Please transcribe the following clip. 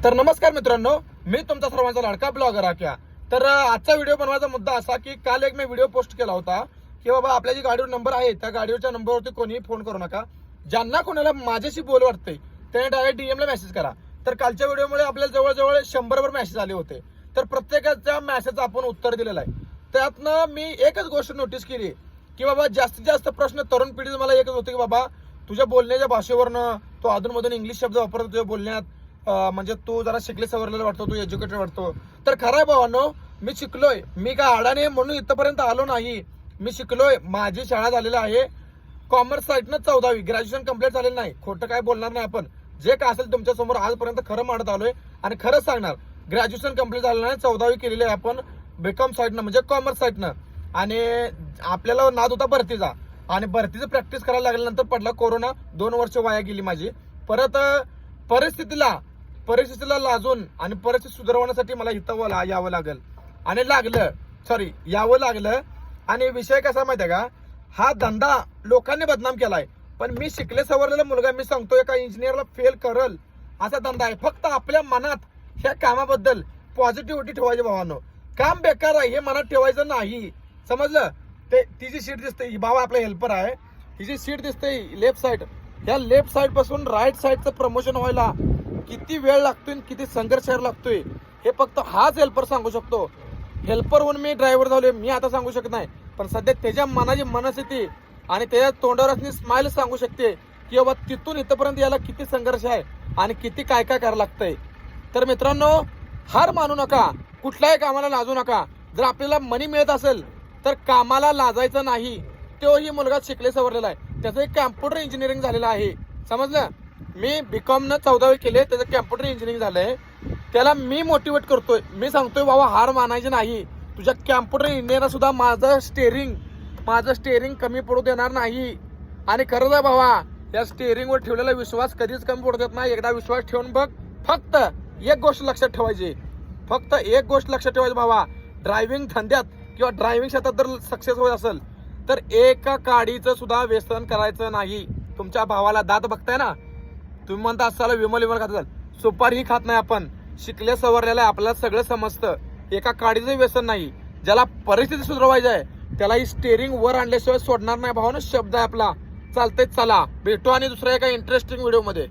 तर नमस्कार मित्रांनो, मी तुमचा सर्वांचा लाडका ब्लॉगर आक्या। तर आजचा व्हिडिओ बनवायचा मुद्दा असा की काल एक मी व्हिडिओ पोस्ट केला होता की बाबा आपल्या जी गाडीवर नंबर आहे त्या गाडीवरच्या नंबरवरती कोणीही फोन करू नका। ज्यांना कोणाला माझ्याशी बोल वाटते त्याने डायरेक्ट DM ला मेसेज करा। तर कालच्या व्हिडिओमुळे आपल्याला जवळजवळ 100 मेसेज आले होते। तर प्रत्येकाच्या मेसेजचं आपण उत्तर दिलेलं आहे। त्यातनं मी एकच गोष्ट नोटीस केली की बाबा जास्तीत जास्त प्रश्न तरुण पिढीचं मला एकच होते की बाबा तुझ्या बोलण्याच्या भाषेवरनं तो अधूनमधून इंग्लिश शब्द वापरतो तुझ्या बोलण्यात, म्हणजे तू जरा शिकले सवरलेला वाटतो, तू एज्युकेटेड वाटतो। तर खरं आहे भावांनो, मी शिकलोय, मी काय अडाणे म्हणून इथपर्यंत आलो नाही। मी शिकलोय, माझी शाळा झालेली आहे कॉमर्स साईडनं 14वी, ग्रॅज्युएशन कम्प्लीट झालेलं नाही। खोटं काय बोलणार नाही आपण, जे काय असेल तुमच्या समोर आजपर्यंत खरं मांडत आलोय आणि खरंच सांगणार। ग्रॅज्युएशन कम्प्लीट झालेलं नाही, 14वी केलेली आहे आपण बीकॉम साईडनं म्हणजे कॉमर्स साईडनं। आणि आपल्याला नाद होता भरतीचा आणि भरतीचं प्रॅक्टिस करायला लागल्यानंतर पडला कोरोना, 2 वर्ष वाया गेली माझी। परत परिस्थितीला लाजून आणि परिस्थिती सुधारवण्यासाठी मला इथं यावं लागलं। आणि विषय कसा माहितीये का, हा धंदा लोकांनी बदनाम केलाय, पण मी शिकले सवरलेला मुलगा, मी सांगतोय का इंजिनियरला फेल करल असा धंदा आहे। फक्त आपल्या मनात ह्या कामाबद्दल पॉझिटिव्हिटी ठेवायची भावांनो। काम बेकार आहे हे मनात ठेवायचं नाही, समजलं? तिची सीट दिसते, भावा आपला हेल्पर आहे, तिची सीट दिसते लेफ्ट साईड, या लेफ्ट साईड पासून राईट साईडचं प्रमोशन व्हायला किती वेळ लागतोय, किती संघर्ष लागतोय हे फक्त हाच हेल्पर सांगू शकतो। हेल्पर होऊन मी ड्रायव्हर झालोय, मी आता सांगू शकत नाही, पण सध्या त्याच्या मनाची मनस्थिती आणि त्याच्या तोंडावर स्माइल सांगू शकते की बाबा तिथून इथपर्यंत यायला किती संघर्ष आहे आणि किती काय काय करायला लागतंय। तर मित्रांनो, हार मानू नका, कुठल्याही कामाला लाजू नका। जर आपल्याला मनी मिळत असेल तर कामाला लाजायचं नाही। तोही मुलगा शिकले सवरलेला आहे, त्याचं एक कॅम्प्युटर इंजिनिअरिंग झालेलं आहे, समजलं? मी बीकॉम न 14वी केले, त्याचं कॅम्प्युटर इंजिनिअरिंग झालंय। त्याला मी मोटिवेट करतोय, मी सांगतोय बाबा हार मानायची नाही, तुझ्या कॅम्प्युटर इंजिनिअर सुद्धा माझं स्टेअरिंग कमी पडू देणार नाही। आणि खरंच आहे भावा, या स्टेअरिंगवर ठेवलेला विश्वास कधीच कमी पडू देत नाही। एकदा विश्वास ठेवून बघ, फक्त एक गोष्ट लक्षात ठेवायची भावा, ड्रायव्हिंग धंद्यात किंवा ड्रायव्हिंग क्षेत्रात जर सक्सेस होत असेल तर एका काडीचं सुद्धा व्यसन करायचं नाही। तुमच्या भावाला दात बघताय ना, तुम्ही म्हणता असाल विमल खात असाल, सुपारी ही खात नाही आपण, शिकले सवरलेलं आहे, आपल्याला सगळं समजतं। एका काडीचं व्यसन नाही, ज्याला परिस्थिती सुधारवायची आहे त्याला ही स्टेअरिंग वर आणल्याशिवाय सोडणार नाही भावानं, शब्द आहे आपला। चालतंय, चला भेटू आणि दुसऱ्या एका इंटरेस्टिंग व्हिडिओ मध्ये।